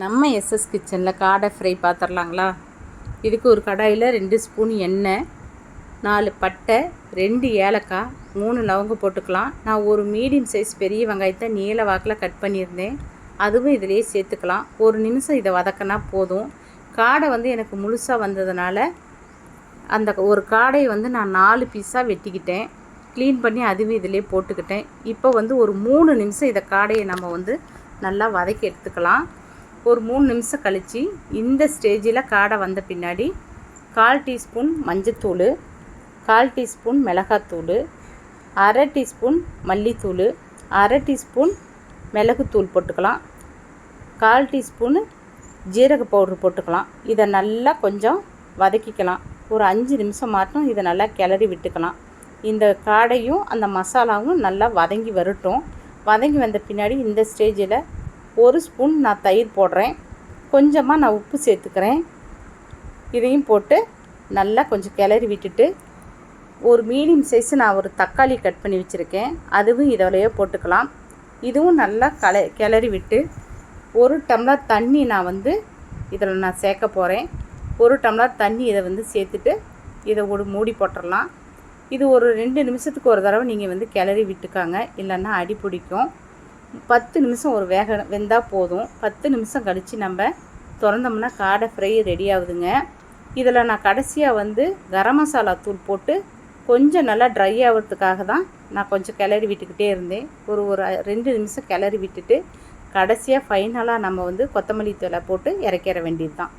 நம்ம எஸ்எஸ் கிச்சனில் காடை ஃப்ரை பார்த்துடலாங்களா. இதுக்கு ஒரு கடாயில் 2 ஸ்பூன் எண்ணெய், 4 பட்டை, 2 ஏலக்காய், 3 லவங்கம் போட்டுக்கலாம். நான் ஒரு மீடியம் சைஸ் பெரிய வெங்காயத்தை நீல வாக்கில் கட் பண்ணியிருந்தேன், அதுவும் இதிலேயே சேர்த்துக்கலாம். ஒரு நிமிஷம் இதை வதக்கினா போதும். காடை எனக்கு முழுசாக வந்ததுனால அந்த ஒரு காடையை நான் 4 பீஸாக வெட்டிக்கிட்டேன். க்ளீன் பண்ணி அதுவும் இதிலே போட்டுக்கிட்டேன். இப்போ ஒரு 3 நிமிஷம் இதை காடையை நம்ம நல்லா வதக்கி எடுத்துக்கலாம். ஒரு 3 நிமிஷம் கழித்து இந்த ஸ்டேஜில் காடை வந்த பின்னாடி 1/4 டீஸ்பூன் மஞ்சத்தூள், 1/4 டீஸ்பூன் மிளகாத்தூள், 1/2 டீஸ்பூன் மல்லித்தூள், 1/2 டீஸ்பூன் மிளகுத்தூள் போட்டுக்கலாம். 1/4 டீஸ்பூன் ஜீரக பவுட்ரு போட்டுக்கலாம். இதை நல்லா கொஞ்சம் வதக்கிக்கலாம். ஒரு 5 நிமிஷம் மட்டும் இதை நல்லா கிளறி விட்டுக்கலாம். இந்த காடையும் அந்த மசாலாவும் நல்லா வதங்கி வரட்டும். வதங்கி வந்த பின்னாடி இந்த ஸ்டேஜில் 1 ஸ்பூன் நான் தயிர் போடுறேன், கொஞ்சமாக நான் உப்பு சேர்த்துக்கிறேன். இதையும் போட்டு நல்லா கொஞ்சம் கிளறி விட்டுட்டு ஒரு மீடியம் சைஸு நான் ஒரு தக்காளி கட் பண்ணி வச்சுருக்கேன், அதுவும் இதிலேயே போட்டுக்கலாம். இதுவும் நல்லா கிளறி விட்டு 1 டம்ளர் தண்ணி நான் இதில் நான் சேர்க்க போகிறேன். 1 டம்ளர் தண்ணி இதை சேர்த்துட்டு இதை ஒரு மூடி போட்டுடலாம். இது ஒரு 2 நிமிஷத்துக்கு ஒரு தடவை நீங்கள் கிளறி விட்டுக்காங்க, இல்லைன்னா அடி பிடிக்கும். 10 நிமிஷம் ஒரு வெந்தால் போதும். 10 நிமிஷம் கழித்து நம்ம திறந்தோம்னா காடை ஃப்ரை ரெடி ஆகுதுங்க. இதில் நான் கடைசியாக கரம் மசாலா தூள் போட்டு கொஞ்சம் நல்லா ட்ரை ஆகிறதுக்காக தான் நான் கொஞ்சம் கிளறி விட்டுக்கிட்டே இருந்தேன். ஒரு 2 நிமிஷம் கிளறி விட்டுட்டு கடைசியாக ஃபைனலாக நம்ம கொத்தமல்லி தழை போட்டு இறக்கிற வேண்டியது தான்.